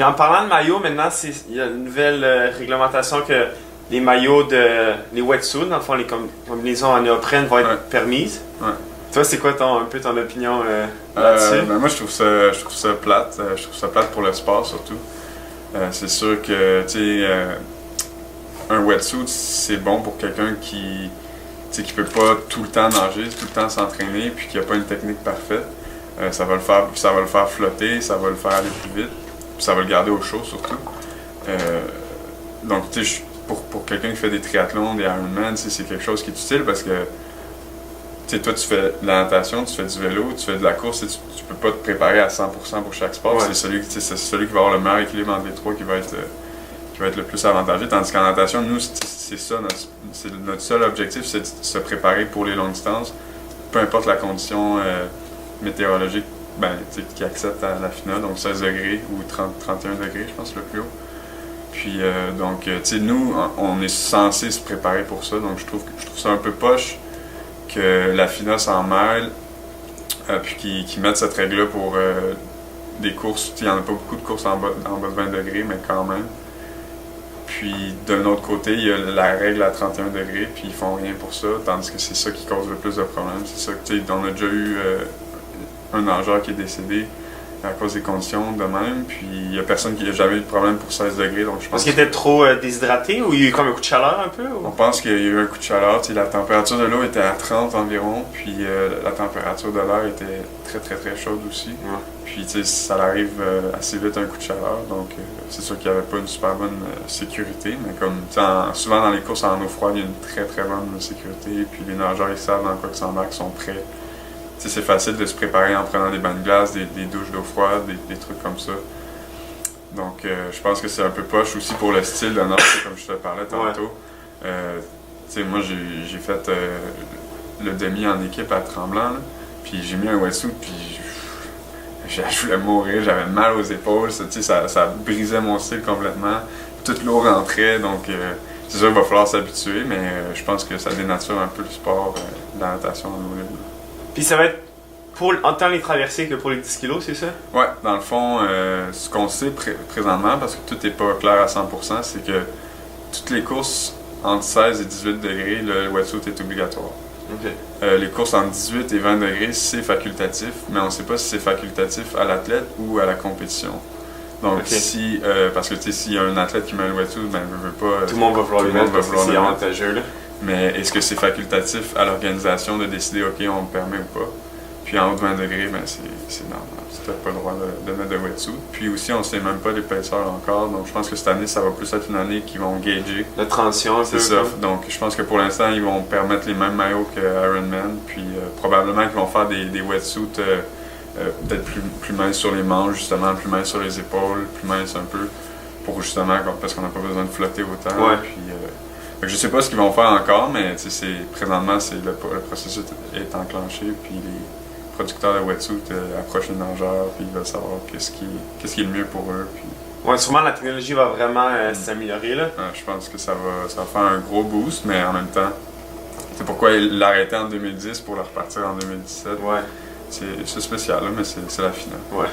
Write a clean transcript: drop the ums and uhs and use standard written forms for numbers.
Puis en parlant de maillots, maintenant, il y a une nouvelle réglementation que les maillots les wetsuits, dans le fond, les combinaisons en néoprène vont être permises. Ouais. Toi, c'est quoi un peu ton opinion là-dessus? Ben moi, je trouve ça plate. Je trouve ça plate pour le sport, surtout. C'est sûr que, tu sais, un wetsuit, c'est bon pour quelqu'un qui peut pas tout le temps nager, tout le temps s'entraîner, puis qui a pas une technique parfaite. Ça va le faire flotter, ça va le faire aller plus vite, puis ça va le garder au chaud, surtout. Donc, tu sais, pour quelqu'un qui fait des triathlons, des Ironman, c'est quelque chose qui est utile parce que toi, tu fais de la natation, tu fais du vélo, tu fais de la course, tu peux pas te préparer à 100% pour chaque sport. Ouais. C'est celui qui va avoir le meilleur équilibre entre les trois qui va être le plus avantageux. Tandis qu'en natation, nous, c'est ça, notre seul objectif, c'est de se préparer pour les longues distances. Peu importe la condition météorologique qui accepte à la finale, donc 16 degrés ou 31 degrés, je pense, le plus haut. Puis, donc, nous, on est censé se préparer pour ça, donc je trouve ça un peu poche que la FINA s'en mêle, puis qu'ils mettent cette règle-là pour des courses. Il n'y en a pas beaucoup de courses en bas de 20 degrés, mais quand même. Puis d'un autre côté, il y a la règle à 31 degrés, puis ils font rien pour ça, tandis que c'est ça qui cause le plus de problèmes. C'est ça que, on a déjà eu un nageur qui est décédé à cause des conditions de même, puis il n'y a personne qui n'a jamais eu de problème pour 16 degrés. Donc je pense parce qu'il était trop déshydraté ou il y a eu comme un coup de chaleur un peu? Ou? On pense qu'il y a eu un coup de chaleur. La température de l'eau était à 30 environ, puis la température de l'air était très très très chaude aussi. Ouais. Puis ça arrive assez vite un coup de chaleur, donc c'est sûr qu'il n'y avait pas une super bonne sécurité, mais comme souvent dans les courses en eau froide, il y a une très très bonne sécurité, puis les nageurs ils savent dans quoi ils s'embarquent, sont prêts. C'est facile de se préparer en prenant des bains de glace, des douches d'eau froide, des trucs comme ça. Donc, je pense que c'est un peu poche aussi pour le style de nage, comme je te parlais tantôt. Ouais. Moi, j'ai fait le demi en équipe à Tremblant, là, puis j'ai mis un wetsuit, puis je voulais mourir, j'avais mal aux épaules, ça brisait mon style complètement. Toute l'eau rentrait, donc c'est sûr qu'il va falloir s'habituer, mais je pense que ça dénature un peu le sport de la natation en eau libre. Puis ça va être pour autant les traversées que pour les 10 kilos, c'est ça? Ouais, dans le fond, ce qu'on sait présentement, parce que tout n'est pas clair à 100%, c'est que toutes les courses entre 16 et 18 degrés, le wetsuit est obligatoire. Okay. Les courses entre 18 et 20 degrés, c'est facultatif, mais on ne sait pas si c'est facultatif à l'athlète ou à la compétition. Donc, okay. Parce que s'il y a un athlète qui met le wetsuit, ben, il veut pas. Tout le monde va vouloir le mettre parce que c'est avantageux, là. Mais est-ce que c'est facultatif à l'organisation de décider, OK, on le permet ou pas? Puis en haut de 20 degrés, ben c'est normal. Tu n'as pas le droit de mettre de wetsuit. Puis aussi, on ne sait même pas l'épaisseur encore. Donc je pense que cette année, ça va plus être une année qui vont gager. La transition, un peu. C'est ça. Donc je pense que pour l'instant, ils vont permettre les mêmes maillots que Ironman. Puis probablement qu'ils vont faire des wetsuits peut-être plus minces sur les manches, justement, plus minces sur les épaules, plus minces un peu. Pour justement, parce qu'on n'a pas besoin de flotter autant. Ouais. Puis, je sais pas ce qu'ils vont faire encore, mais présentement, le processus est enclenché, puis les producteurs de wetsuit approchent les nageurs, puis ils veulent savoir qu'est-ce qui est le mieux pour eux. Puis... Ouais, sûrement la technologie va vraiment s'améliorer, là. Je pense que ça va faire un gros boost, mais en même temps, c'est pourquoi ils l'arrêtaient en 2010 pour le repartir en 2017. Ouais. C'est spécial, là, mais c'est la finale. Ouais.